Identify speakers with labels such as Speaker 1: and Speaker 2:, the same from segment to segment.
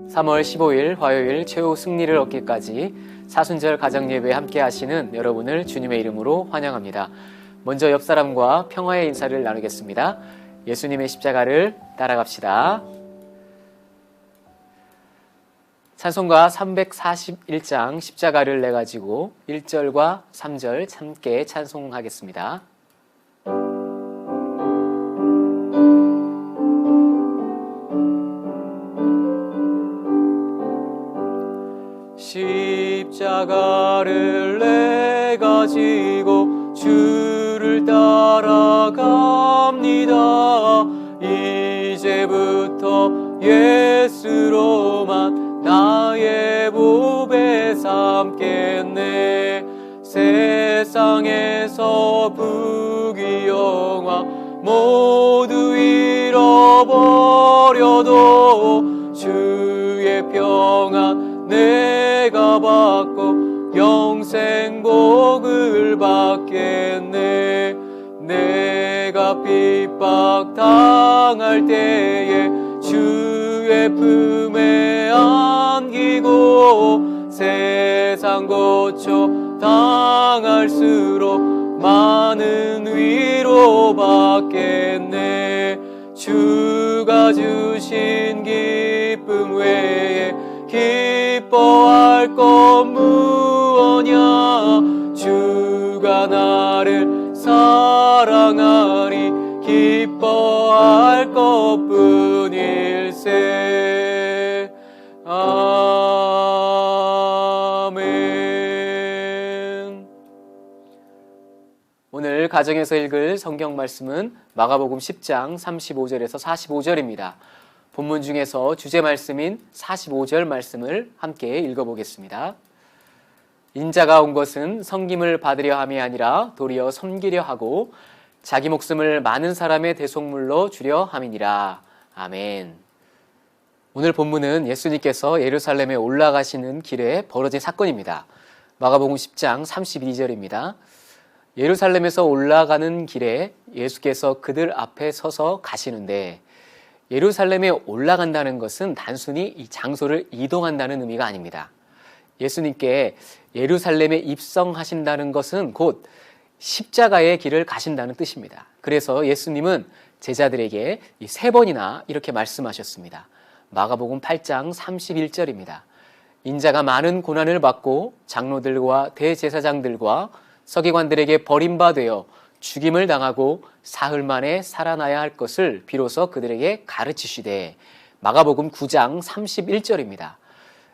Speaker 1: 3월 15일 화요일 최후 승리를 얻기까지 사순절 가정예배 함께 하시는 여러분을 주님의 이름으로 환영합니다. 먼저 옆 사람과 평화의 인사를 나누겠습니다. 예수님의 십자가를 따라갑시다. 찬송가 341장 십자가를 내 가지고 1절과 3절 함께 찬송하겠습니다. 십자가를 내 가지고 주를 따라갑니다. 이제부터 예수로만 나의 보배 삼겠네. 세상에서 부귀영화 모두 잃어버려도 주의 평안 내가 받고 영생 복을 받겠네. 내가 핍박 당할 때에 주의 품에 안기고 세상 고쳐 당할수록 많은 위로 받겠네. 주가 주신 기쁨 외에 기뻐할 것 무엇냐. 주가 나를 사랑하니 기뻐할 것뿐일세. 아멘. 오늘 가정에서 읽을 성경 말씀은 마가복음 10장 35절에서 45절입니다. 본문 중에서 주제 말씀인 45절 말씀을 함께 읽어보겠습니다. 인자가 온 것은 섬김을 받으려 함이 아니라 도리어 섬기려 하고 자기 목숨을 많은 사람의 대속물로 주려 함이니라. 아멘. 오늘 본문은 예수님께서 예루살렘에 올라가시는 길에 벌어진 사건입니다. 마가복음 10장 32절입니다. 예루살렘에서 올라가는 길에 예수께서 그들 앞에 서서 가시는데, 예루살렘에 올라간다는 것은 단순히 이 장소를 이동한다는 의미가 아닙니다. 예수님께 예루살렘에 입성하신다는 것은 곧 십자가의 길을 가신다는 뜻입니다. 그래서 예수님은 제자들에게 이 3번이나 이렇게 말씀하셨습니다. 마가복음 8장 31절입니다. 인자가 많은 고난을 받고 장로들과 대제사장들과 서기관들에게 버림받아 죽임을 당하고 사흘 만에 살아나야 할 것을 비로소 그들에게 가르치시되. 마가복음 9장 31절입니다.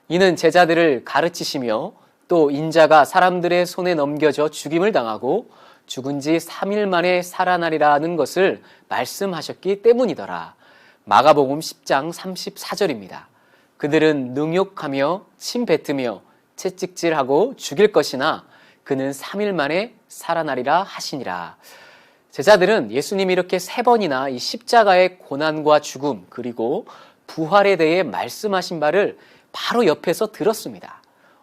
Speaker 1: 이는 제자들을 가르치시며 또 인자가 사람들의 손에 넘겨져 죽임을 당하고 죽은 지 3일 만에 살아나리라는 것을 말씀하셨기 때문이더라. 마가복음 10장 34절입니다. 그들은 능욕하며 침뱉으며 채찍질하고 죽일 것이나 그는 3일 만에 살아나리라 하시니라. 제자들은 예수님이 이렇게 3번이나 이 십자가의 고난과 죽음 그리고 부활에 대해 말씀하신 바를 바로 옆에서 들었습니다.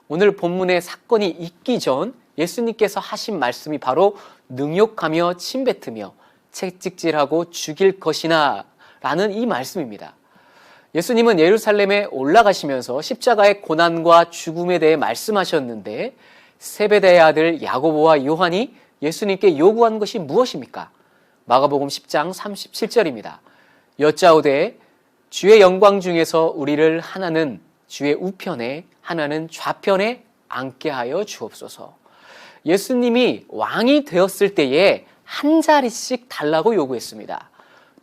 Speaker 1: 오늘 본문의 사건이 있기 전 예수님께서 하신 말씀이 바로 능욕하며 침뱉으며 채찍질하고 죽일 것이나 라는 이 말씀입니다. 예수님은 예루살렘에 올라가시면서 십자가의 고난과 죽음에 대해 말씀하셨는데, 세베대의 아들 야고보와 요한이 예수님께 요구한 것이 무엇입니까? 마가복음 10장 37절입니다. 여짜오되 주의 영광 중에서 우리를 하나는 주의 우편에 하나는 좌편에 앉게 하여 주옵소서. 예수님이 왕이 되었을 때에 한 자리씩 달라고 요구했습니다.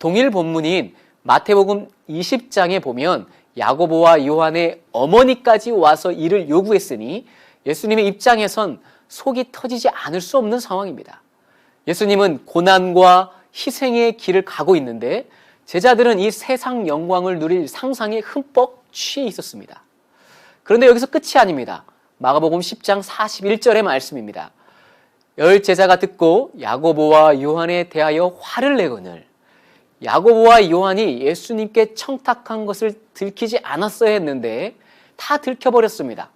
Speaker 1: 동일 본문인 마태복음 20장에 보면 야고보와 요한의 어머니까지 와서 이를 요구했으니 예수님의 입장에선 속이 터지지 않을 수 없는 상황입니다. 예수님은 고난과 희생의 길을 가고 있는데 제자들은 이 세상 영광을 누릴 상상에 흠뻑 취해 있었습니다. 그런데 여기서 끝이 아닙니다. 마가복음 10장 41절의 말씀입니다. 10 제자가 듣고 야고보와 요한에 대하여 화를 내거늘. 야고보와 요한이 예수님께 청탁한 것을 들키지 않았어야 했는데 다 들켜버렸습니다.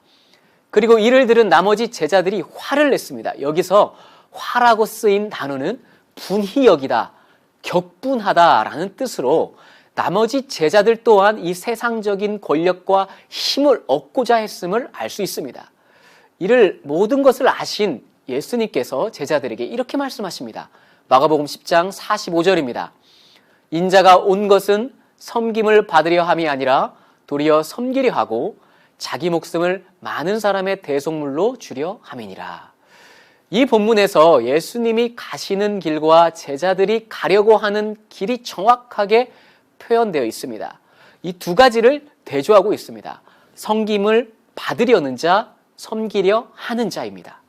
Speaker 1: 그리고 이를 들은 나머지 제자들이 화를 냈습니다. 여기서 화라고 쓰인 단어는 분히 여기다, 격분하다라는 뜻으로 나머지 제자들 또한 이 세상적인 권력과 힘을 얻고자 했음을 알 수 있습니다. 이를 모든 것을 아신 예수님께서 제자들에게 이렇게 말씀하십니다. 마가복음 10장 45절입니다. 인자가 온 것은 섬김을 받으려 함이 아니라 도리어 섬기려 하고 자기 목숨을 많은 사람의 대속물로 주려 함이니라. 이 본문에서 예수님이 가시는 길과 제자들이 가려고 하는 길이 정확하게 표현되어 있습니다. 이 두 가지를 대조하고 있습니다. 섬김을 받으려는 자, 섬기려 하는 자입니다.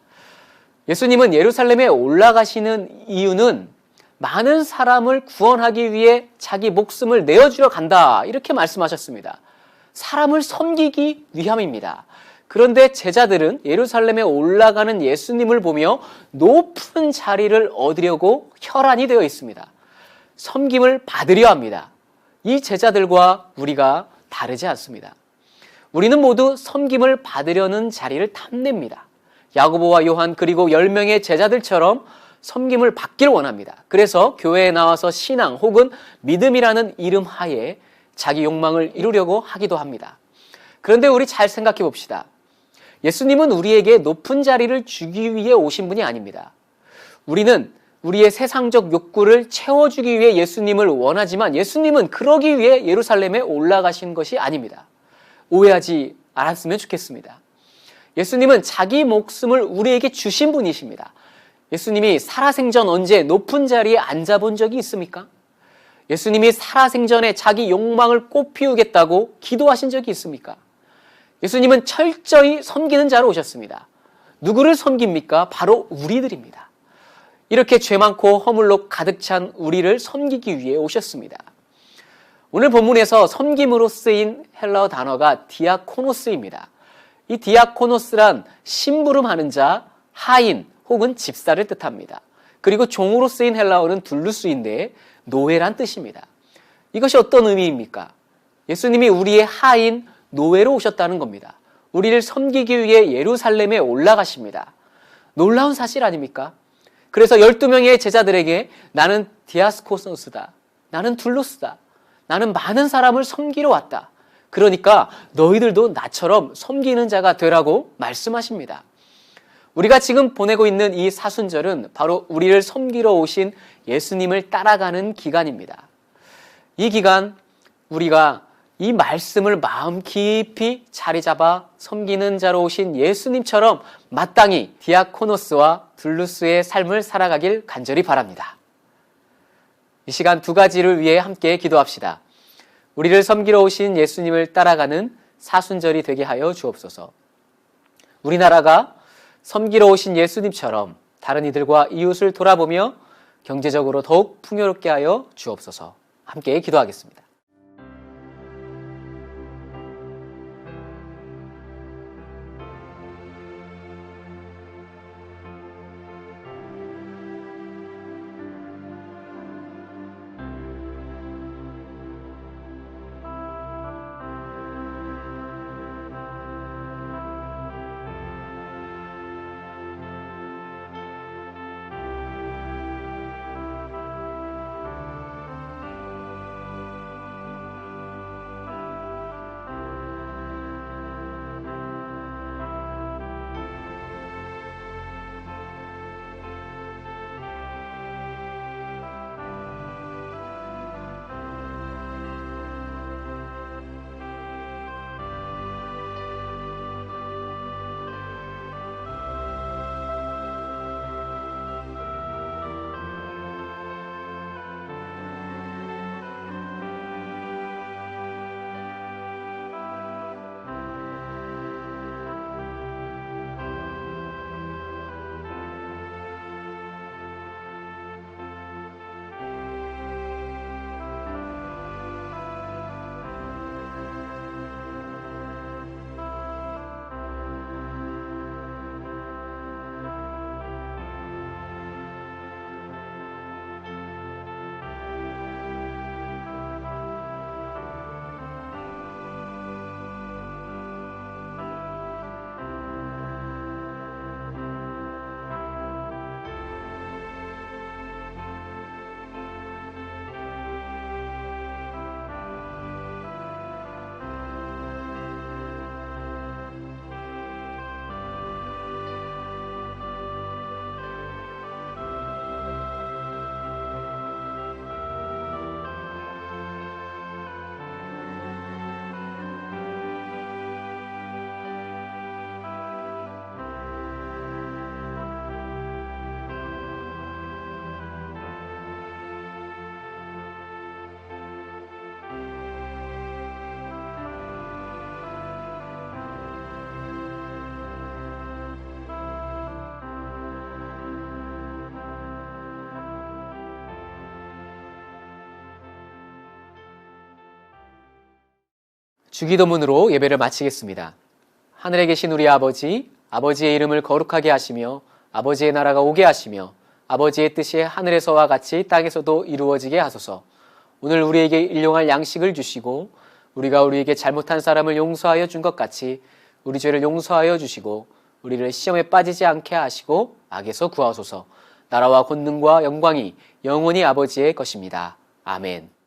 Speaker 1: 예수님은 예루살렘에 올라가시는 이유는 많은 사람을 구원하기 위해 자기 목숨을 내어주려 간다, 이렇게 말씀하셨습니다. 사람을 섬기기 위함입니다. 그런데 제자들은 예루살렘에 올라가는 예수님을 보며 높은 자리를 얻으려고 혈안이 되어 있습니다. 섬김을 받으려 합니다. 이 제자들과 우리가 다르지 않습니다. 우리는 모두 섬김을 받으려는 자리를 탐냅니다. 야고보와 요한 그리고 10명의 제자들처럼 섬김을 받기를 원합니다. 그래서 교회에 나와서 신앙 혹은 믿음이라는 이름 하에 자기 욕망을 이루려고 하기도 합니다. 그런데 우리 잘 생각해 봅시다. 예수님은 우리에게 높은 자리를 주기 위해 오신 분이 아닙니다. 우리는 우리의 세상적 욕구를 채워주기 위해 예수님을 원하지만 예수님은 그러기 위해 예루살렘에 올라가신 것이 아닙니다. 오해하지 않았으면 좋겠습니다. 예수님은 자기 목숨을 우리에게 주신 분이십니다. 예수님이 살아생전 언제 높은 자리에 앉아본 적이 있습니까? 예수님이 살아생전에 자기 욕망을 꽃피우겠다고 기도하신 적이 있습니까? 예수님은 철저히 섬기는 자로 오셨습니다. 누구를 섬깁니까? 바로 우리들입니다. 이렇게 죄 많고 허물로 가득 찬 우리를 섬기기 위해 오셨습니다. 오늘 본문에서 섬김으로 쓰인 헬라어 단어가 디아코노스입니다. 이 디아코노스란 심부름하는 자, 하인 혹은 집사를 뜻합니다. 그리고 종으로 쓰인 헬라어는 둘루스인데 노예란 뜻입니다. 이것이 어떤 의미입니까? 예수님이 우리의 하인, 노예로 오셨다는 겁니다. 우리를 섬기기 위해 예루살렘에 올라가십니다. 놀라운 사실 아닙니까? 그래서 12명의 제자들에게 나는 디아스코노스다. 나는 둘루스다. 나는 많은 사람을 섬기러 왔다. 그러니까 너희들도 나처럼 섬기는 자가 되라고 말씀하십니다. 우리가 지금 보내고 있는 이 사순절은 바로 우리를 섬기러 오신 예수님을 따라가는 기간입니다. 이 기간 우리가 이 말씀을 마음 깊이 자리 잡아 섬기는 자로 오신 예수님처럼 마땅히 디아코노스와 둘루스의 삶을 살아가길 간절히 바랍니다. 이 시간 두 가지를 위해 함께 기도합시다. 우리를 섬기러 오신 예수님을 따라가는 사순절이 되게 하여 주옵소서. 우리나라가 섬기러 오신 예수님처럼 다른 이들과 이웃을 돌아보며 경제적으로 더욱 풍요롭게 하여 주옵소서. 함께 기도하겠습니다. 주기도문으로 예배를 마치겠습니다. 하늘에 계신 우리 아버지, 아버지의 이름을 거룩하게 하시며 아버지의 나라가 오게 하시며 아버지의 뜻이 하늘에서와 같이 땅에서도 이루어지게 하소서. 오늘 우리에게 일용할 양식을 주시고 우리가 우리에게 잘못한 사람을 용서하여 준 것 같이 우리 죄를 용서하여 주시고 우리를 시험에 빠지지 않게 하시고 악에서 구하소서. 나라와 권능과 영광이 영원히 아버지의 것입니다. 아멘.